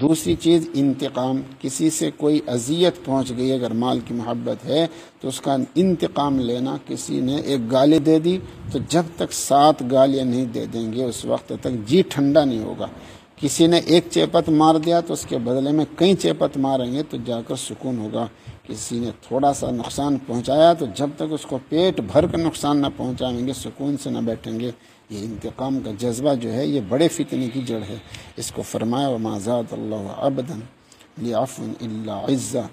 دوسری چیز انتقام، کسی سے کوئی اذیت پہنچ گئی، اگر مال کی محبت ہے تو اس کا انتقام لینا۔ کسی نے ایک گالی دے دی تو جب تک 7 گالیاں نہیں دے دیں گے اس وقت تک جی ٹھنڈا نہیں ہوگا۔ کسی نے ایک چیپت مار دیا تو اس کے بدلے میں کئی چیپت ماریں گے تو جا کر سکون ہوگا۔ کسی نے تھوڑا سا نقصان پہنچایا تو جب تک اس کو پیٹ بھر کر نقصان نہ پہنچائیں گے سکون سے نہ بیٹھیں گے۔ یہ انتقام کا جذبہ جو ہے یہ بڑے فتنے کی جڑ ہے۔ اس کو فرمایا وما زاد اللہ عبدا لعفو الا عزا،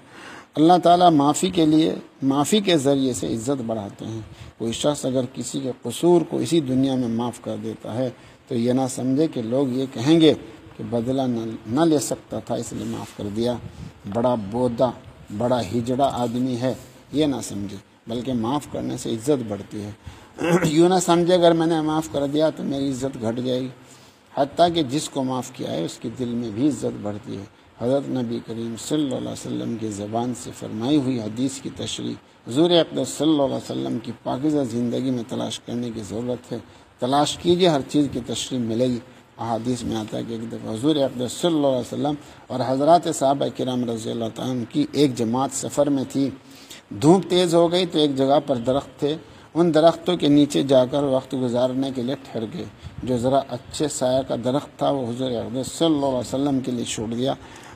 اللہ تعالیٰ معافی کے ذریعے سے عزت بڑھاتے ہیں۔ کوئی شخص اگر کسی کے قصور کو اسی دنیا میں معاف کر دیتا ہے تو یہ نہ سمجھے کہ لوگ یہ کہیں گے کہ بدلہ نہ لے سکتا تھا اس لیے معاف کر دیا، بڑا بودا بڑا ہجڑا آدمی ہے، یہ نہ سمجھے، بلکہ معاف کرنے سے عزت بڑھتی ہے۔ یوں نہ سمجھے اگر میں نے معاف کر دیا تو میری عزت گھٹ جائے گی، حتیٰ کہ جس کو معاف کیا ہے اس کے دل میں بھی عزت بڑھتی ہے۔ حضرت نبی کریم صلی اللہ علیہ وسلم کی زبان سے فرمائی ہوئی حدیث کی تشریح حضور اقدس صلی اللہ علیہ وسلم کی پاکیزہ زندگی میں تلاش کرنے کی ضرورت ہے۔ تلاش کیجئے، ہر چیز کی تشریح ملے گی۔ احادیث میں آتا ہے کہ ایک دفعہ حضور اقدس صلی اللہ علیہ وسلم اور حضرات صحابہ کرام رضی اللہ تعالیٰ عنہ کی ایک جماعت سفر میں تھی۔ دھوپ تیز ہو گئی تو ایک جگہ پر درخت تھے، ان درختوں کے نیچے جا کر وقت گزارنے کے لیے ٹھہر گئے۔ جو ذرا اچھے سایہ کا درخت تھا وہ حضور اقدس صلی اللہ علیہ وسلم کے لیے چھوڑ دیا،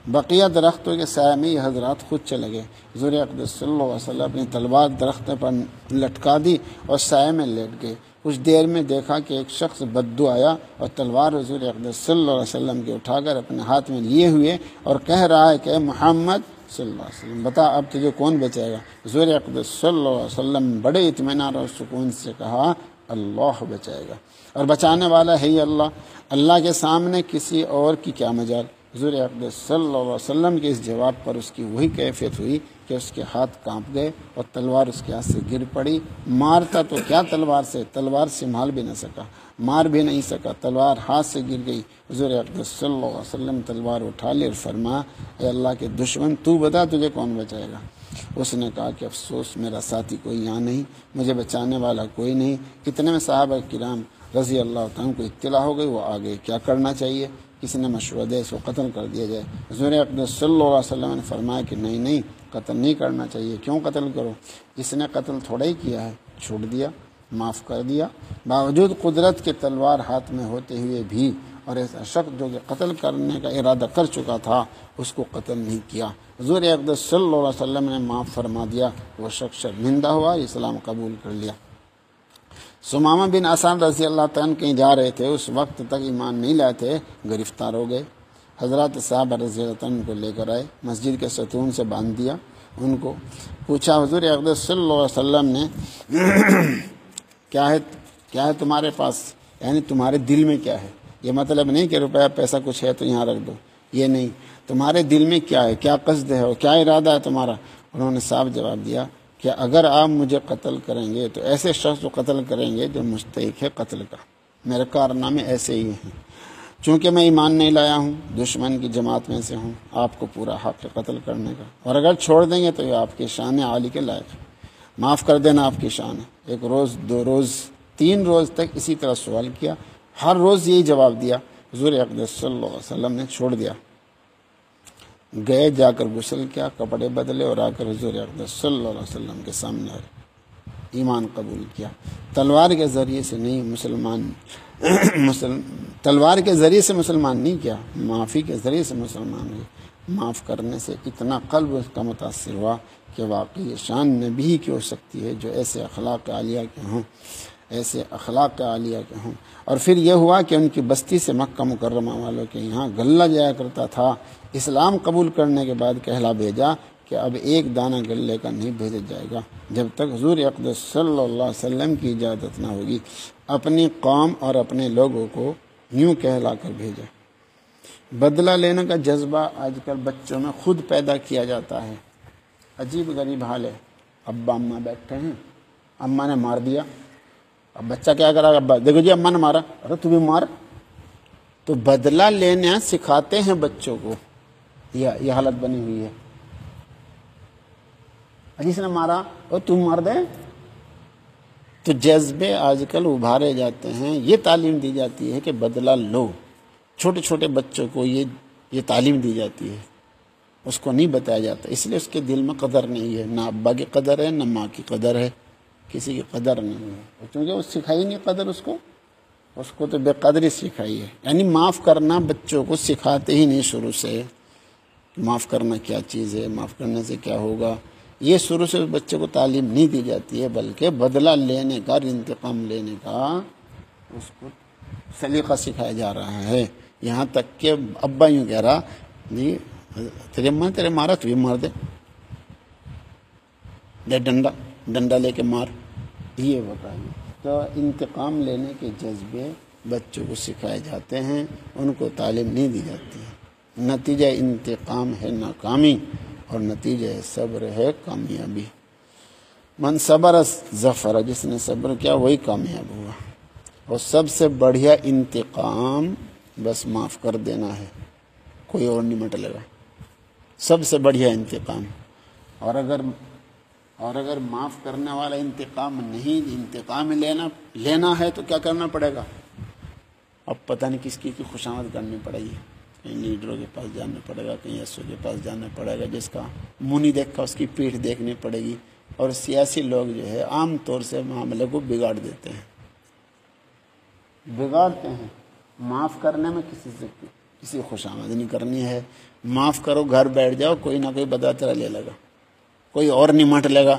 بقیہ درختوں کے سایہ میں یہ حضرات خود چلے گئے۔ حضور اقدس صلی اللہ علیہ وسلم اپنی تلوار درخت پر لٹکا دی اور سایہ میں لیٹ گئے۔ کچھ دیر میں دیکھا کہ ایک شخص بدو آیا اور تلوار حضور اقدس صلی اللہ علیہ وسلم کے اٹھا کر اپنے ہاتھ میں لیے ہوئے اور کہہ رہا ہے کہ اے محمد صلی اللہ علیہ وسلم بتا اب تجھے کون بچائے گا؟ حضور اقدس صلی اللہ علیہ وسلم بڑے اطمینان اور سکون سے کہا اللہ بچائے گا، اور بچانے والا ہے ہی اللہ، اللہ کے سامنے کسی اور کی کیا مجال۔ حضور اقدس صلی اللہ علیہ وسلم کے اس جواب پر اس کی وہی کیفیت ہوئی کہ اس کے ہاتھ کانپ گئے اور تلوار اس کے ہاتھ سے گر پڑی۔ مارتا تو کیا تلوار سے سنبھال بھی نہ سکا، مار بھی نہیں سکا، تلوار ہاتھ سے گر گئی۔ حضور اقدس صلی اللہ علیہ وسلم تلوار اٹھا لی اور فرمایا اے اللہ کے دشمن تو بتا تجھے کون بچائے گا؟ اس نے کہا کہ افسوس میرا ساتھی کوئی یہاں نہیں، مجھے بچانے والا کوئی نہیں۔ اتنے میں صحابہ کرام رضی اللہ تعالیٰ کو اطلاع ہو گئی، وہ آگے کیا کرنا چاہیے؟ کسی نے مشورہ دیا اس کو قتل کر دیا جائے۔ حضور اقدس صلی اللہ علیہ وسلم نے فرمایا کہ نہیں قتل نہیں کرنا چاہیے، کیوں قتل کرو؟ اس نے قتل تھوڑا ہی کیا ہے، چھوڑ دیا، معاف کر دیا۔ باوجود قدرت کے تلوار ہاتھ میں ہوتے ہوئے بھی اور ایسا شخص جو کہ قتل کرنے کا ارادہ کر چکا تھا اس کو قتل نہیں کیا۔ حضور اقدس صلی اللہ علیہ وسلم نے معاف فرما دیا، وہ شخص شرمندہ ہوا، اسلام قبول کر لیا۔ ثمامہ بن عثال رضی اللہ تعالیٰ کہیں جا رہے تھے، اس وقت تک ایمان نہیں لائے تھے، گرفتار ہو گئے۔ حضرات صحابہ رضی اللہ تعالیٰ کو لے کر آئے، مسجد کے ستون سے باندھ دیا، ان کو پوچھا حضور اقدس صلی اللہ علیہ وسلم نے کیا ہے تمہارے پاس، یعنی تمہارے دل میں کیا ہے؟ یہ مطلب نہیں کہ روپیہ پیسہ کچھ ہے تو یہاں رکھ دو، یہ نہیں، تمہارے دل میں کیا ہے، کیا قصد ہے اور کیا ارادہ ہے تمہارا؟ انہوں نے صاف جواب دیا کہ اگر آپ مجھے قتل کریں گے تو ایسے شخص کو قتل کریں گے جو مستحق ہے قتل کا، میرے کارنامے ایسے ہی ہیں، چونکہ میں ایمان نہیں لایا ہوں، دشمن کی جماعت میں سے ہوں، آپ کو پورا حق ہے قتل کرنے کا، اور اگر چھوڑ دیں گے تو یہ آپ کی شان عالی کے لائق ہے، معاف کر دینا آپ کی شان ہے۔ 1 روز 2 روز 3 روز تک اسی طرح سوال کیا، ہر روز یہی جواب دیا۔ حضور اقدس صلی اللہ علیہ وسلم نے چھوڑ دیا، گئے، جا کر غسل کیا، کپڑے بدلے اور آ کر حضور اقدس صلی اللہ علیہ وسلم کے سامنے آئے، ایمان قبول کیا۔ تلوار کے ذریعے سے نہیں تلوار کے ذریعے سے مسلمان نہیں کیا، معافی کے ذریعے سے مسلمان ہوئے۔ معاف کرنے سے اتنا قلب اس کا متاثر ہوا کہ واقعی شان نبی کی ہو سکتی ہے جو ایسے اخلاق عالیہ کے ہوں۔ اور پھر یہ ہوا کہ ان کی بستی سے مکہ مکرمہ والوں کے یہاں غلہ جایا کرتا تھا، اسلام قبول کرنے کے بعد کہلا بھیجا کہ اب ایک دانہ غلے کا نہیں بھیجا جائے گا جب تک حضور اقدس صلی اللہ علیہ وسلم کی اجازت نہ ہوگی۔ اپنی قوم اور اپنے لوگوں کو یوں کہلا کر بھیجا۔ بدلہ لینے کا جذبہ آج کل بچوں میں خود پیدا کیا جاتا ہے، عجیب غریب حال ہے۔ ابا اماں بیٹھے ہیں، اماں نے مار دیا، اب بچہ کیا کرا؟ ابا دیکھو جی اماں نے مارا، ارے تو بھی مار۔ تو بدلہ لینا سکھاتے ہیں بچوں کو، یہ حالت بنی ہوئی ہے۔ جس نے مارا اور تم مار دے، تو جذبے آج کل ابھارے جاتے ہیں، یہ تعلیم دی جاتی ہے کہ بدلہ لو۔ چھوٹے چھوٹے بچوں کو یہ یہ تعلیم دی جاتی ہے، اس کو نہیں بتایا جاتا، اس لیے اس کے دل میں قدر نہیں ہے، نہ ابا کی قدر ہے نہ ماں کی قدر ہے، کسی کی قدر نہیں ہے، کیونکہ وہ سکھائی نہیں قدر اس کو تو بے قدری سکھائی ہے۔ یعنی معاف کرنا بچوں کو سکھاتے ہی نہیں شروع سے، معاف کرنا کیا چیز ہے، معاف کرنے سے کیا ہوگا، یہ شروع سے بچے کو تعلیم نہیں دی جاتی ہے، بلکہ بدلہ لینے کا، انتقام لینے کا اس کو سلیقہ سکھایا جا رہا ہے۔ یہاں تک کہ ابا یوں کہہ رہا، جی تیرے مارا تو بھی مار دے ڈنڈا لے کے مار، یہ بتائیے۔ تو انتقام لینے کے جذبے بچوں کو سکھائے جاتے ہیں، ان کو تعلیم نہیں دی جاتی ہے۔ نتیجہ انتقام ہے ناکامی، اور نتیجہ صبر ہے کامیابی۔ من صبر ظفر، جس نے صبر کیا وہی کامیاب ہوا۔ اور سب سے بڑھیا انتقام بس معاف کر دینا ہے، کوئی اور نہیں مٹلے گا، سب سے بڑھیا انتقام۔ اور اگر معاف کرنے والا انتقام نہیں، انتقام لینا ہے تو کیا کرنا پڑے گا؟ اب پتہ نہیں کس کی خوشامد کرنی پڑے گی، کہیں لیڈروں کے پاس جانا پڑے گا، کہیں ایسوں کے پاس جانا پڑے گا، جس کا منہ نہیں دیکھا اس کی پیٹھ دیکھنی پڑے گی۔ اور سیاسی لوگ جو ہے عام طور سے معاملے کو بگاڑ دیتے ہیں، بگاڑتے ہیں۔ معاف کرنے میں کسی خوشامد نہیں کرنی ہے، معاف کرو، گھر بیٹھ جاؤ، کوئی نہ کوئی بدلہ تیرا لے لے گا، کوئی اور نہیں مٹ لے گا۔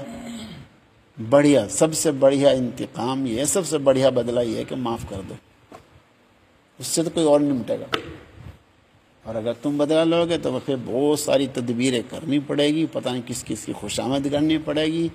بڑھیا، سب سے بڑھیا انتقام یہ ہے، سب سے بڑھیا بدلہ یہ ہے کہ معاف کر دو، اس سے تو کوئی اور نہیں مٹے گا۔ اور اگر تم بدلہ لو گے تو پھر بہت ساری تدبیریں کرنی پڑے گی، پتہ نہیں کس کی خوشامد کرنی پڑے گی۔